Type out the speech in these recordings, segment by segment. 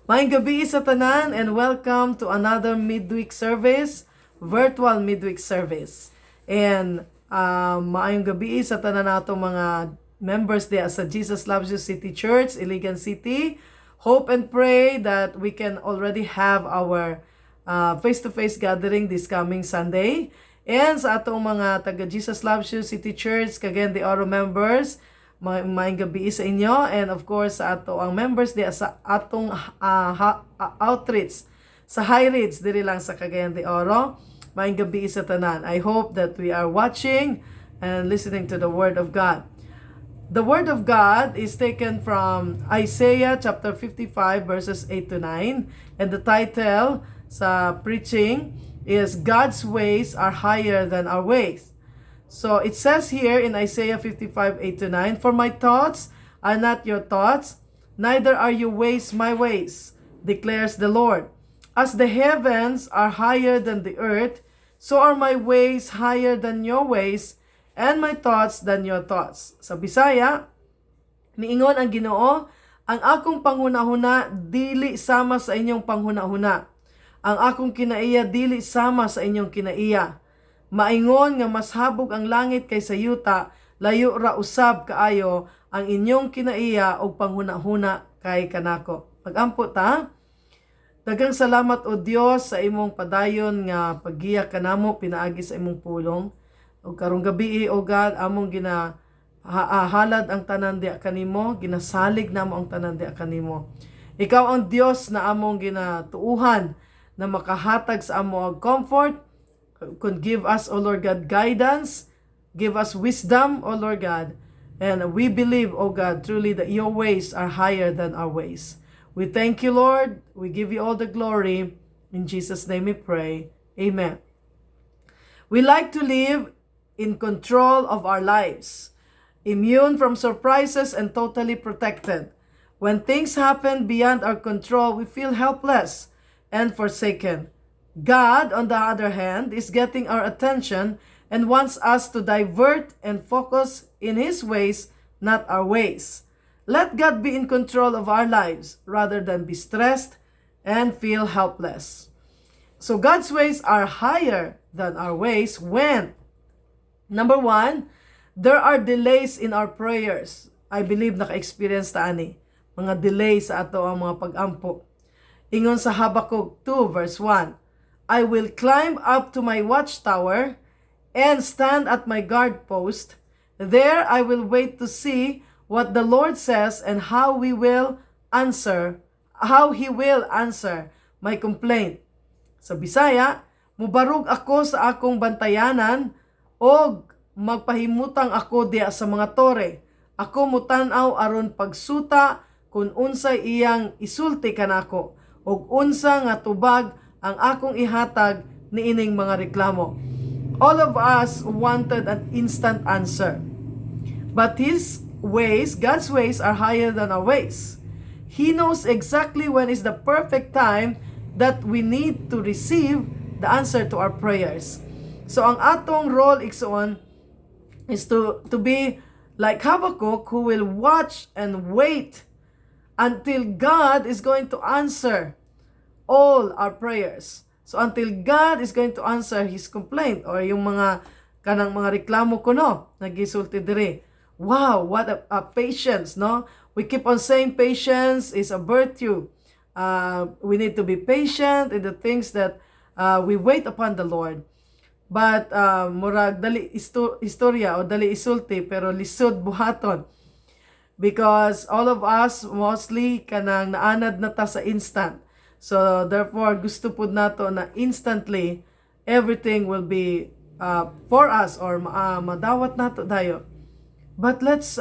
Maayong gabi sa tanan and welcome to another midweek service, virtual midweek service. And maayong gabi sa tanan nato mga members there sa Jesus Loves You City Church, Iligan City. Hope and pray that we can already have our face-to-face gathering this coming Sunday. And sa atong mga taga Jesus Loves You City Church, kagayan the Oro members, maayong gabi sa inyo, and of course sa ato ang members di sa atong outreach sa High Ridge diri lang sa Cagayan de Oro. Maayong gabi sa tanan. I hope that we are watching and listening to the word of God. The word of God is taken from Isaiah chapter 55 verses 8 to 9, and the title sa preaching is God's ways are higher than our ways. So it says here in Isaiah 55, 8 to 9, "For my thoughts are not your thoughts, neither are your ways my ways, declares the Lord. As the heavens are higher than the earth, so are my ways higher than your ways, and my thoughts than your thoughts." Sa Bisaya, niingon ang Ginoo, "Ang akong panghunahuna dili sama sa inyong panghunahuna. Ang akong kinaiya dili sama sa inyong kinaiya. Maingon nga mas habog ang langit kaysa yuta, layo ra usab kaayo ang inyong kinaiya og panghunahuna kay kanako." Pagampo ta. Daghang salamat o Dios sa imong padayon nga paggiya kanamo pinaagi sa imong pulong. Ug karong gabi o God, among halad ang tanan diha kanimo, ginasalig namo ang tanan diha kanimo. Ikaw ang Dios na among ginatuuhan na makahatag sa amo og comfort, could give us, O Lord God, guidance, give us wisdom, O Lord God, and we believe, O God, truly that your ways are higher than our ways. We thank you, Lord. We give you all the glory. In Jesus' name we pray. Amen. We like to live in control of our lives, immune from surprises and totally protected. When things happen beyond our control, we feel helpless and forsaken. God, on the other hand, is getting our attention and wants us to divert and focus in His ways, not our ways. Let God be in control of our lives rather than be stressed and feel helpless. So God's ways are higher than our ways when, number one, there are delays in our prayers. I believe naka-experience ta ani mga delay sa ato ang mga pag-ampo. Ingon sa Habakkuk 2 verse 1, "I will climb up to my watchtower and stand at my guard post. There I will wait to see what the Lord says and how He will answer my complaint." Sa Bisaya, mubarug ako sa akong bantayanan o magpahimutang ako diya sa mga tore. Ako mutan-aw aron pagsuta kung unsay iyang isulti kanako ug unsa nga tubag ang akong ihatag niining mga reklamo. All of us wanted an instant answer. But God's ways are higher than our ways. He knows exactly when is the perfect time that we need to receive the answer to our prayers. So ang atong role igsoon is to be like Habakkuk, who will watch and wait until God is going to answer all our prayers. So until God is going to answer his complaint or yung mga kanang mga reklamo ko no, nagisulti diri. Wow, what a patience, no? We keep on saying patience is a virtue. We need to be patient in the things that we wait upon the Lord. But murag dali istorya o dali isulti pero lisod buhaton. Because all of us mostly kanang naanad na ta sa instant. So therefore gusto pud nato na instantly everything will be for us or madawat nato dayo. But let's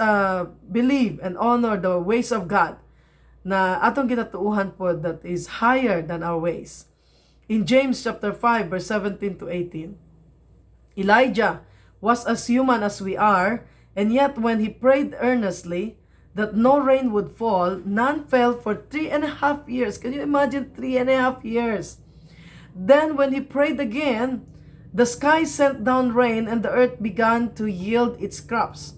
believe and honor the ways of God na atong ginatuuhan po that is higher than our ways. In James chapter 5 verse 17 to 18, Elijah was as human as we are, and yet when he prayed earnestly that no rain would fall, none fell for 3.5 years. Can you imagine 3.5 years? Then when he prayed again, the sky sent down rain and the earth began to yield its crops.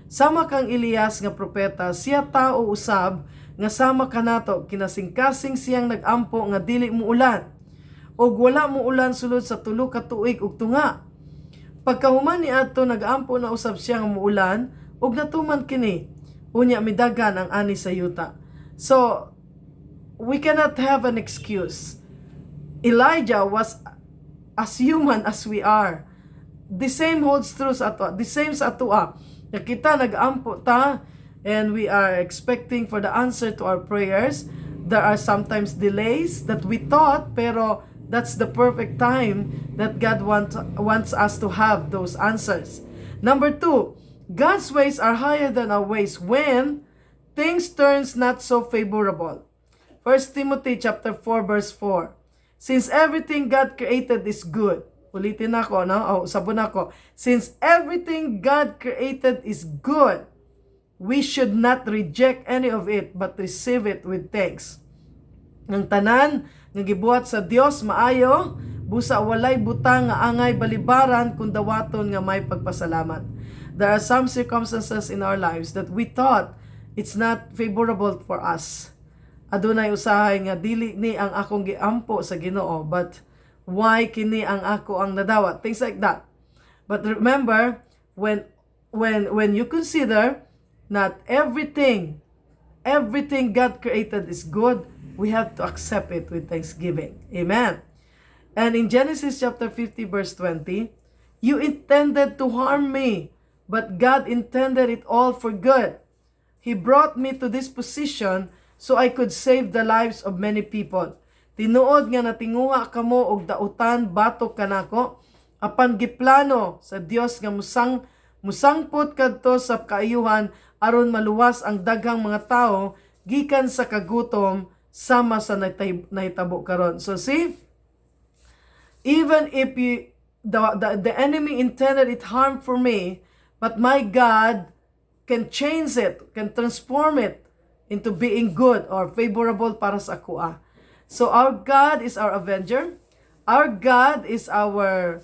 Sama kang Elias nga propeta, siya tao usab nga sama kanato kinasingkasing siyang nagampo nga dili mo ulan og wala mo ulan sulod sa 3 ka tuig ug tunga. Pagkahuman ni adto nagampo na usab siya nga muulan ug natuman kini. Unya midagan ang ani sa yuta. So we cannot have an excuse. Elijah was as human as we are. The same holds true sa ato. The same sa ato. Na kita nag-ampo ta and we are expecting for the answer to our prayers. There are sometimes delays that we thought, pero that's the perfect time that God wants us to have those answers. Number 2, God's ways are higher than our ways when things turns not so favorable. 1 Timothy chapter 4 verse 4. Since everything God created is good. Ulitin ako, no? Sabon ako. Since everything God created is good, we should not reject any of it, but receive it with thanks. Ng tanan, nga gibuhat sa Dios maayo, busa walay butang nga angay balibaran kung dawaton nga may pagpasalamat. There are some circumstances in our lives that we thought it's not favorable for us. Adunay usahay nga dili ni ang akong giampo sa Ginoo, but why kini ang ako ang nadawat? Things like that. But remember, when you consider not everything God created is good, we have to accept it with thanksgiving. Amen. And in Genesis chapter 50 verse 20, you intended to harm me, but God intended it all for good. He brought me to this position so I could save the lives of many people. Tinuod nga natinguha kamo og dautan batok kanako, apan giplano sa Dios nga musangpot kadto sa kaayuhan aron maluwas ang daghang mga tao gikan sa kagutom sama sa nahitabo karon. So see, even if the enemy intended it harm for me, but my God can change it, can transform it into being good or favorable para sa kuha. So our God is our avenger. Our God is our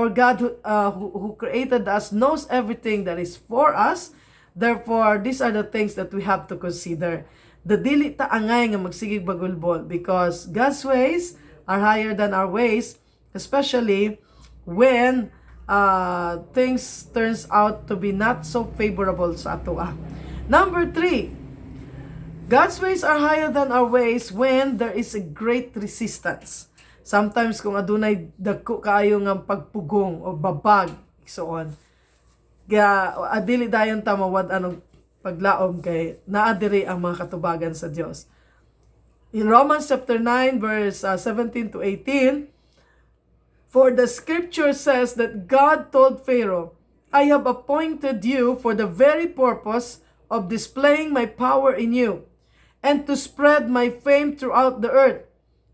God who created us, knows everything that is for us. Therefore, these are the things that we have to consider. The dili ta angay nga magsigig bagulbol, because God's ways are higher than our ways, especially when things turns out to be not so favorable sa ato. Number 3, God's ways are higher than our ways when there is a great resistance. Sometimes kung adunay dagko kaayo nga pagpugong o babag, so on. Kaya adili dayon ta mawad anong paglaom kay naadiri ang mga katubagan sa Dios. In Romans chapter 9 verse 17 to 18, for the scripture says that God told Pharaoh, I have appointed you for the very purpose of displaying my power in you, and to spread my fame throughout the earth.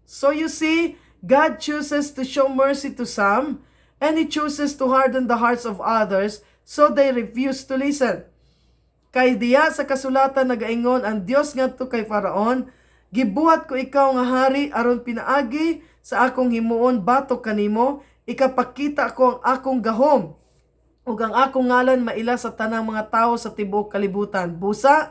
So you see, God chooses to show mercy to some, and He chooses to harden the hearts of others, so they refuse to listen. Kay diya sa kasulatan nagaingon ang Dios ngadto kay Faraon, gibuhat ko ikaw nga hari aron pinaagi sa akong himuon batok kanimo, ikapakita ko ang akong gahom, ug ang akong ngalan maila sa tanang mga tao sa tibuok kalibutan. Busa,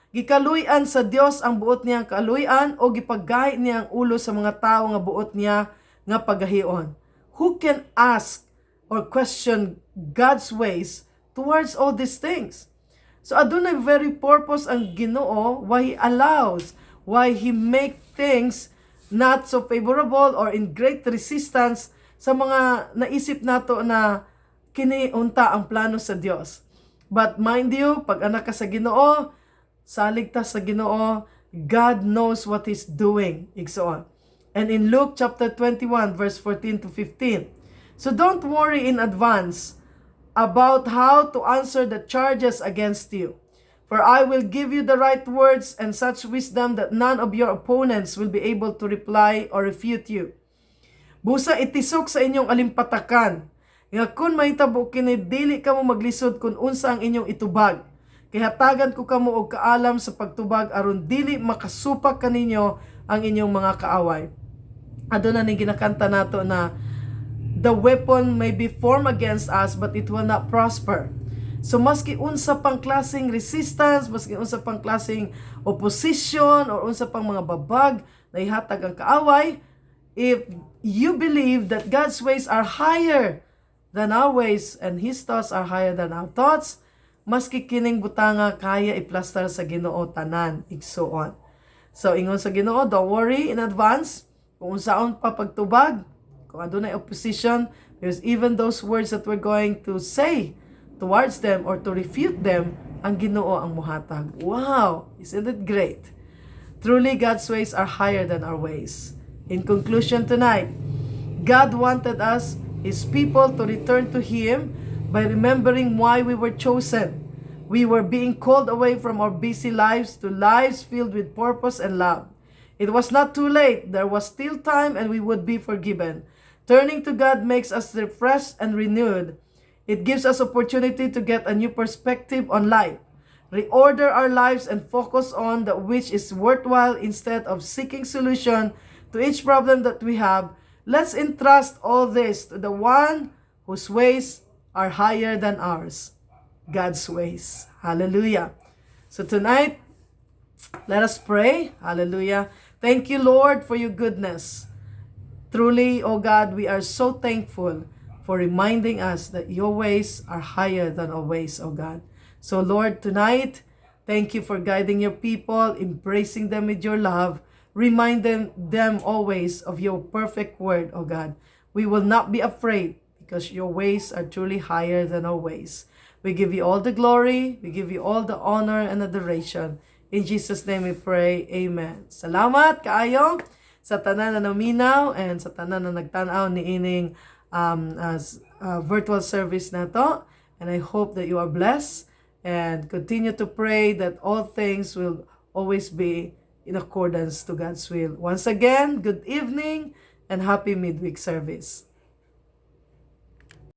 gikaluy-an sa Dios ang buot niyang kaluy-an o gipaggahi niya ang ulo sa mga tao nga buot niya nga pagahion. Who can ask or question God's ways towards all these things? So adunay very purpose ang Ginoo why He allows, why He make things not so favorable or in great resistance sa mga naisip nato na kiniunta ang plano sa Dios. But mind you, pag anak ka sa Ginoo, salig ta sa Ginoo, God knows what He's doing. Igsoon. And in Luke chapter 21 verse 14 to 15. So don't worry in advance about how to answer the charges against you. For I will give you the right words and such wisdom that none of your opponents will be able to reply or refute you. Busa itisok sa inyong alimpatakan, nga kun mahitabo kini dili kamo maglisod kun unsa ang inyong itubag. Kay hatagan ko kamo og kaalam sa pagtubag aron dili makasupak kaninyo ang inyong mga kaaway. Aduna ning ginakanta nato na the weapon may be formed against us but it will not prosper. So maski unsa pang klaseng resistance, maski unsa pang klaseng opposition or unsa pang mga babag na ihatag ang kaaway, if you believe that God's ways are higher than our ways and His thoughts are higher than our thoughts, maski kining butanga kaya iplastar sa Ginoo tanan igsuon. So ingon sa Ginoo, don't worry in advance kung unsaon pa pagtubag, kung adunay opposition, because even those words that we're going to say towards them or to refute them, ang Ginoo ang muhatag. Wow, isn't it great? Truly, God's ways are higher than our ways. In conclusion tonight, God wanted us, His people, to return to Him by remembering why we were chosen. We were being called away from our busy lives to lives filled with purpose and love. It was not too late. There was still time and we would be forgiven. Turning to God makes us refreshed and renewed. It gives us opportunity to get a new perspective on life, reorder our lives, and focus on that which is worthwhile instead of seeking solution to each problem that we have. Let's entrust all this to the one whose ways are higher than ours, God's ways. Hallelujah. So tonight, let us pray. Hallelujah. Thank you, Lord, for your goodness. Truly, O God, we are so thankful for reminding us that your ways are higher than our ways, O God. So Lord, tonight, thank you for guiding your people, embracing them with your love, remind them always of your perfect word, O God. We will not be afraid because your ways are truly higher than our ways. We give you all the glory, we give you all the honor and adoration. In Jesus' name we pray, Amen. Salamat kaayo sa tanan na naminaw and sa tanan na nagtanaw ni ining virtual service na to. And I hope that you are blessed and continue to pray that all things will always be in accordance to God's will. Once again, good evening and happy midweek service.